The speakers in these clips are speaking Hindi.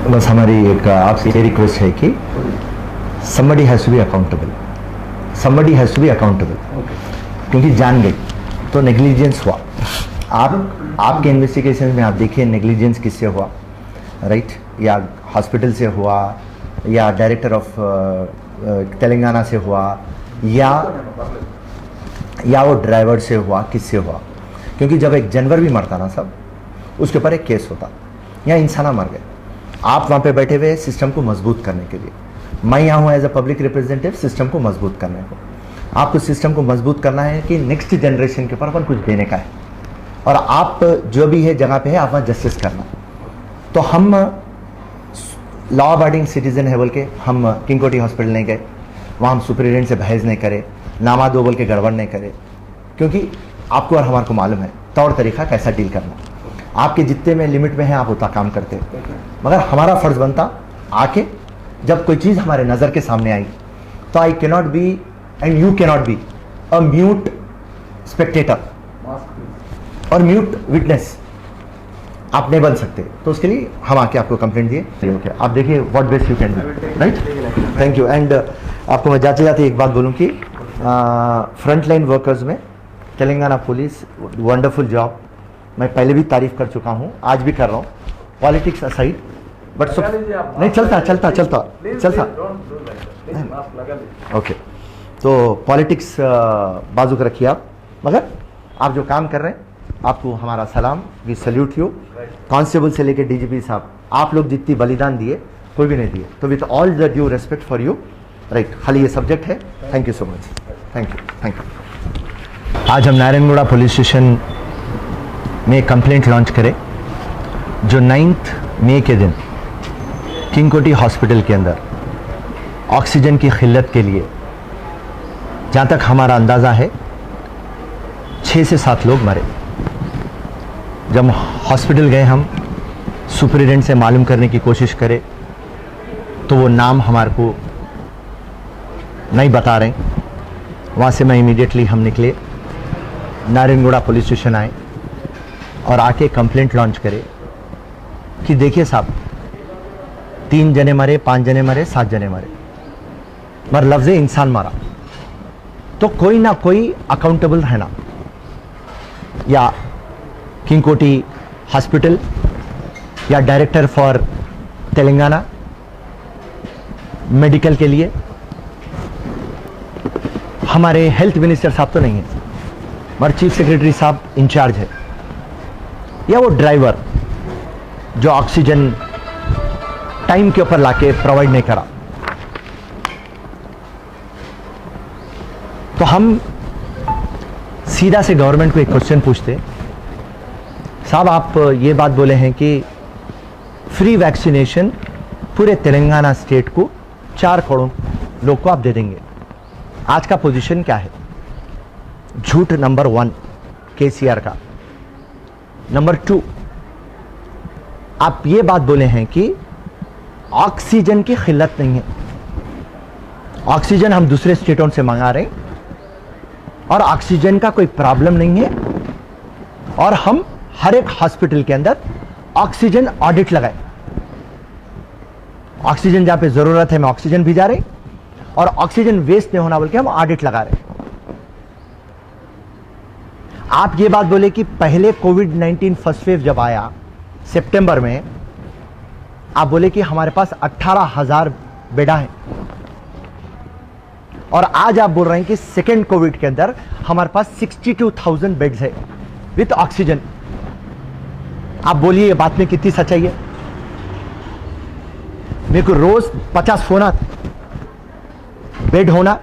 बस हमारी एक आपसे ये रिक्वेस्ट है कि somebody has to be accountable, somebody has to be accountable, क्योंकि जान गई तो नेग्लिजेंस हुआ। आपके इन्वेस्टिगेशन में आप देखिए नेग्लिजेंस किससे हुआ, राइट? या हॉस्पिटल से हुआ, या डायरेक्टर ऑफ तेलंगाना से हुआ, या वो ड्राइवर से हुआ, किससे हुआ? क्योंकि जब एक जानवर भी मरता ना सब, उसके ऊपर एक केस होता। यहाँ इंसान मर गए, आप वहाँ पे बैठे हुए सिस्टम को मजबूत करने के लिए, मैं यहाँ हूँ as a public representative system को मजबूत करने को। आपको सिस्टम को मजबूत करना है कि नेक्स्ट जनरेशन के ऊपर अपन कुछ देने का है, और आप जो भी है जगह पे है आप वहाँ जस्टिस करना। तो हम लॉ अबाइडिंग सिटीजन है बोल के हम किंग कोटी हॉस्पिटल नहीं गए, वहाँ हम सुपरिटेंडेंट से बहस नहीं करे, नामा दो बोल के गड़बड़ नहीं करे, क्योंकि आपको और हमारे को मालूम है तौर तरीका कैसा डील करना। आपके जितने में लिमिट में है आप उतना काम करते, मगर हमारा फर्ज बनता आके जब कोई चीज़ हमारे नज़र के सामने आई तो I cannot be and you cannot be a mute Spectator और म्यूट विटनेस, आप नहीं बन सकते। तो उसके लिए हम आके आपको कंप्लेंट दिए, ओके आप देखिए what best you can do, right? Thank you. And आपको मैं जाते जाते एक बात बोलूँ कि फ्रंट लाइन वर्कर्स में तेलंगाना पुलिस वंडरफुल जॉब, मैं पहले भी तारीफ कर चुका हूँ, आज भी कर रहा हूँ, पॉलिटिक्स असाइड, बट नहीं चलता। ओके, तो पॉलिटिक्स बाजू कर रखिए आप, मगर आप जो काम कर रहे हैं आपको हमारा सलाम, वी सल्यूट यू। कांस्टेबल से लेकर डीजीपी साहब, आप लोग जितनी बलिदान दिए कोई भी नहीं दिए, तो with all the due respect for you, right? खाली ये सब्जेक्ट है। Thank you so much, thank you. आज हम नारायणगुड़ा पुलिस स्टेशन में कंप्लेंट लॉन्च करें, जो 9 मई के दिन किंग कोटी हॉस्पिटल के अंदर ऑक्सीजन की किल्लत के लिए, जहाँ तक हमारा अंदाज़ा है 6 से 7 लोग मरे। जब हॉस्पिटल गए हम सुपरिटेंडेंट से मालूम करने की कोशिश करें तो वो नाम हमारे को नहीं बता रहे। वहाँ से मैं इमीडिएटली हम निकले, नारायणगुड़ा पुलिस स्टेशन आए और आके कंप्लेंट लॉन्च करे कि देखिए साहब 3 जने मरे, 5 जने मरे, 7 जने मरे, मगर लफ्ज़ इंसान मारा, तो कोई ना कोई अकाउंटेबल रहना, या किंग कोटी हॉस्पिटल या डायरेक्टर फॉर तेलंगाना मेडिकल के लिए, हमारे हेल्थ मिनिस्टर साहब तो नहीं है, मगर चीफ सेक्रेटरी साहब इंचार्ज है, या वो ड्राइवर जो ऑक्सीजन टाइम के ऊपर लाके प्रोवाइड नहीं करा। तो हम सीधा से गवर्नमेंट को एक क्वेश्चन पूछते, साहब आप ये बात बोले हैं कि फ्री वैक्सीनेशन पूरे तेलंगाना स्टेट को 4 करोड़ लोग को आप दे देंगे, आज का पोजीशन क्या है? झूठ नंबर 1 केसीआर का। नंबर 2, आप ये बात बोले हैं कि ऑक्सीजन की किल्लत नहीं है, ऑक्सीजन हम दूसरे स्टेटों से मंगा रहे हैं और ऑक्सीजन का कोई प्रॉब्लम नहीं है, और हम हर एक हॉस्पिटल के अंदर ऑक्सीजन ऑडिट लगाए, ऑक्सीजन जहां पे जरूरत है मैं ऑक्सीजन भिजा रहे, और ऑक्सीजन वेस्ट नहीं होना बोल के हम ऑडिट लगा रहे। आप ये बात बोले कि पहले कोविड-19 फर्स्ट वेव जब आया सितंबर में, आप बोले कि हमारे पास 18,000 बेडा है, और आज आप बोल रहे हैं कि सेकेंड कोविड के अंदर हमारे पास 62,000 बेड्स है विथ ऑक्सीजन। आप बोलिए ये बात में कितनी सच्चाई है? मेरे को रोज 50 फोन आते, बेड होना,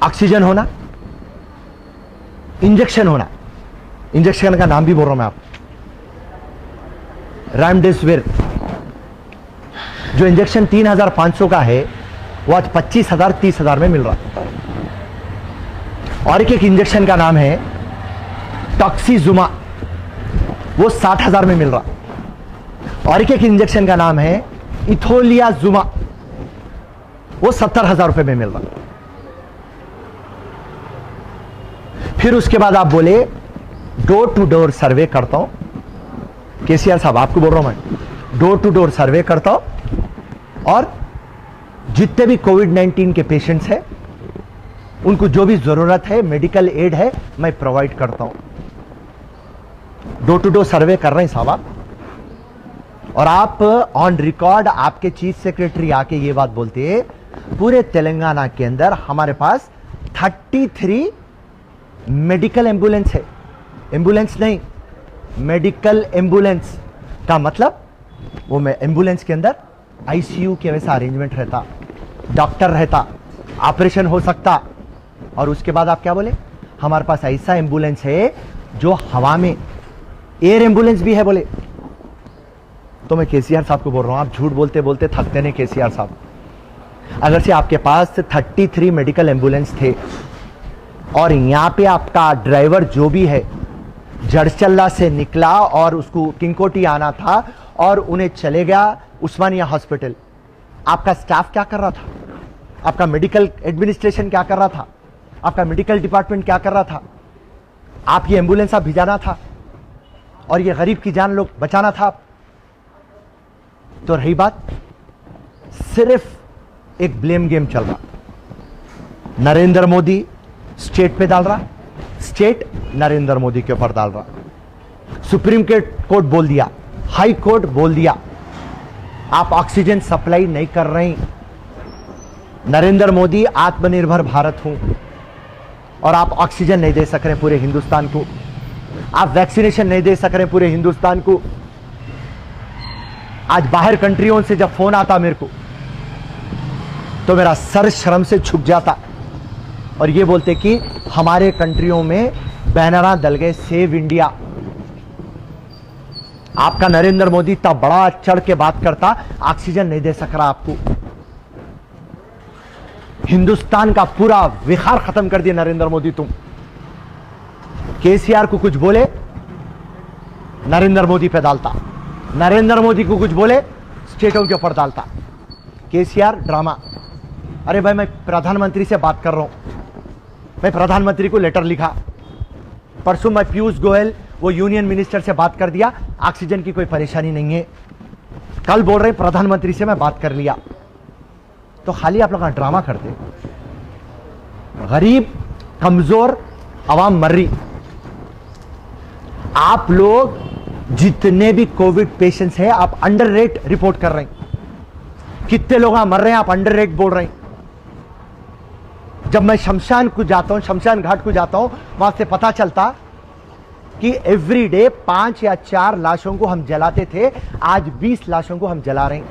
ऑक्सीजन होना, इंजेक्शन होना, इंजेक्शन का नाम भी बोल रहा हूं मैं आप, रेमडेसिविर जो इंजेक्शन 3,500 का है वो आज 25,000 30,000 में मिल रहा है, और एक इंजेक्शन का नाम है टॉक्सीजुमा, वो 60,000 में मिल रहा, और एक इंजेक्शन का नाम है इथोलियाजुमा, वो 70,000 रुपए में मिल रहा। फिर उसके बाद आप बोले डोर टू डोर सर्वे करता हूं, केसीआर साहब आपको बोल रहा हूं मैं, डोर टू डोर सर्वे करता हूं और जितने भी कोविड-19 के पेशेंट्स हैं उनको जो भी जरूरत है, मेडिकल एड है, मैं प्रोवाइड करता हूं। डोर टू डोर सर्वे कर रहे हैं साहब आप। और आप ऑन रिकॉर्ड आपके चीफ सेक्रेटरी आके ये बात बोलते हैं, पूरे तेलंगाना के अंदर हमारे पास 33 मेडिकल एम्बुलेंस है। एम्बुलेंस नहीं, मेडिकल एम्बुलेंस का मतलब वो में एम्बुलेंस के अंदर आईसीयू के वैसा अरेंजमेंट रहता, डॉक्टर रहता, ऑपरेशन हो सकता। और उसके बाद आप क्या बोले, हमारे पास ऐसा एम्बुलेंस है जो हवा में, एयर एम्बुलेंस भी है बोले। तो मैं केसीआर साहब को बोल रहा हूं, आप झूठ बोलते बोलते थकते नहीं केसीआर साहब। अगर से आपके पास 33 मेडिकल एम्बुलेंस थे और यहां पे आपका ड्राइवर जो भी है जड़चल्ला से निकला और उसको किंगकोटी आना था और उन्हें चले गया उस्मानिया हॉस्पिटल, आपका स्टाफ क्या कर रहा था? आपका मेडिकल एडमिनिस्ट्रेशन क्या कर रहा था? आपका मेडिकल डिपार्टमेंट क्या कर रहा था? आप ये एम्बुलेंस आप भिजाना था और ये गरीब की जान लोग बचाना था। तो रही बात, सिर्फ एक ब्लेम गेम चल रहा। नरेंद्र मोदी स्टेट पे डाल रहा, स्टेट नरेंद्र मोदी के ऊपर डाल रहा। सुप्रीम कोर्ट बोल दिया, हाई कोर्ट बोल दिया, आप ऑक्सीजन सप्लाई नहीं कर रहे। नरेंद्र मोदी आत्मनिर्भर भारत हूं और आप ऑक्सीजन नहीं दे सक रहे पूरे हिंदुस्तान को, आप वैक्सीनेशन नहीं दे सक रहे पूरे हिंदुस्तान को। आज बाहर कंट्रियों से जब फोन आता मेरे को तो मेरा सर शर्म से झुक जाता और ये बोलते कि हमारे कंट्रियों में बैनरा दल गए सेव इंडिया। आपका नरेंद्र मोदी तब बड़ा चढ़ के बात करता, ऑक्सीजन नहीं दे सक रहा आपको। हिंदुस्तान का पूरा विखार खत्म कर दिया नरेंद्र मोदी तुम। केसीआर को कुछ बोले नरेंद्र मोदी पे डालता, नरेंद्र मोदी को कुछ बोले स्टेटों के ऊपर डालता। केसीआर ड्रामा। अरे भाई मैं प्रधानमंत्री से बात कर रहा हूं, मैं प्रधानमंत्री को लेटर लिखा। परसों मैं पीयूष गोयल वो यूनियन मिनिस्टर से बात कर दिया, ऑक्सीजन की कोई परेशानी नहीं है। कल बोल रहे प्रधानमंत्री से मैं बात कर लिया। तो खाली आप लोग ड्रामा करते, गरीब कमजोर आवाम मर रही। आप लोग जितने भी कोविड पेशेंट्स हैं आप अंडर रेट रिपोर्ट कर रहे हैं। कितने लोग मर रहे हैं आप अंडर रेट बोल रहे हैं। जब मैं शमशान को जाता हूं, शमशान घाट को जाता हूं, वहां से पता चलता कि एवरी डे 5 या 4 लाशों को हम जलाते थे, आज 20 लाशों को हम जला रहे हैं।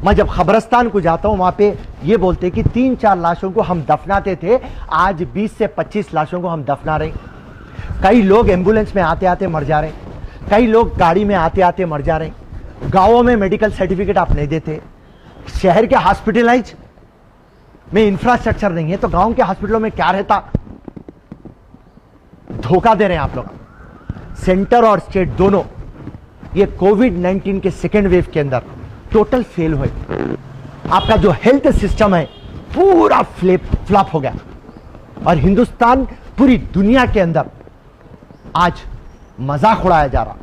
मैं जब खबरस्तान को जाता हूं वहां पे ये बोलते कि 3-4 लाशों को हम दफनाते थे, आज 20 से 25 लाशों को हम दफना रहे हैं। कई लोग एम्बुलेंस में आते आते मर जा रहे हैं, कई लोग गाड़ी में आते आते मर जा रहे हैं। गांवों में मेडिकल सर्टिफिकेट आप नहीं देते, शहर के हॉस्पिटलाइज में इंफ्रास्ट्रक्चर नहीं है, तो गांव के हॉस्पिटलों में क्या रहता? धोखा दे रहे हैं आप लोग। सेंटर और स्टेट दोनों ये कोविड-19 के सेकेंड वेव के अंदर टोटल फेल हुए। आपका जो हेल्थ सिस्टम है पूरा फ्लॉप हो गया और हिंदुस्तान पूरी दुनिया के अंदर आज मजाक उड़ाया जा रहा।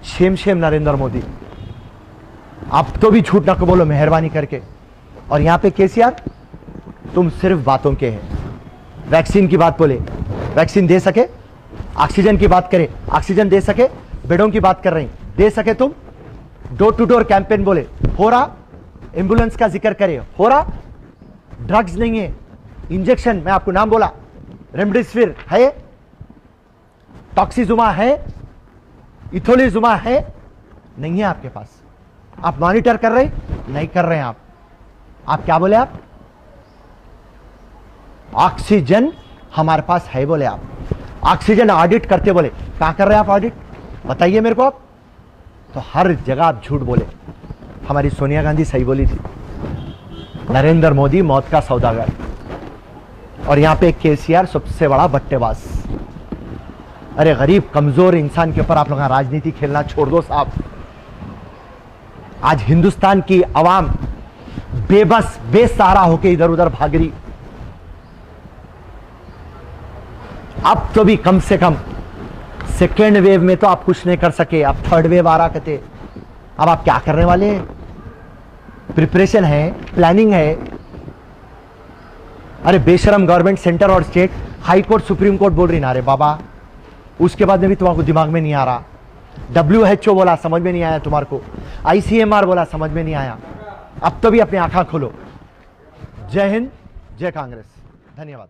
शेम शेम नरेंद्र मोदी, आप तो भी झूठ ना को बोलो मेहरबानी करके। और यहां पे केसीआर तुम सिर्फ बातों के हैं। वैक्सीन की बात बोले, वैक्सीन दे सके, ऑक्सीजन की बात करे, ऑक्सीजन दे सके, बेडों की बात कर रहे हैं, दे सके तुम। डोर टू डोर कैंपेन बोले, हो रहा। एम्बुलेंस का जिक्र करे, हो रहा। ड्रग्स नहीं है, इंजेक्शन मैं आपको नाम बोला, रेमडेसिविर है, टॉक्सीजुमा है, इथोलिजुमा है, नहीं है आपके पास। आप मॉनिटर कर रहे नहीं कर रहे हैं आप क्या बोले? आप ऑक्सीजन हमारे पास है बोले। आप ऑक्सीजन ऑडिट करते बोले, क्या कर रहे हैं आप ऑडिट? बताइए मेरे को आप। तो हर जगह आप झूठ बोले। हमारी सोनिया गांधी सही बोली थी, नरेंद्र मोदी मौत का सौदागर। और यहां पे केसीआर सबसे बड़ा बट्टेबाज। अरे गरीब कमजोर इंसान के ऊपर आप लोग राजनीति खेलना छोड़ दो साहब। आज हिंदुस्तान की आवाम बेबस बेसहारा होकर इधर उधर भाग रही। अब तो भी कम से कम सेकेंड वेव में तो आप कुछ नहीं कर सके, आप थर्ड वेव आ रहा कहते। अब आप क्या करने वाले हैं? प्रिपरेशन है, प्लानिंग है। अरे बेशरम गवर्नमेंट, सेंटर और state, high court, supreme court बोल रही ना, अरे बाबा उसके बाद में भी तुम्हारे दिमाग में नहीं आ रहा। WHO बोला, समझ में नहीं आया तुम्हारे को। ICMR बोला, समझ में नहीं आया। अब तो भी अपनी आंखें खोलो। जय हिंद, जय कांग्रेस। धन्यवाद।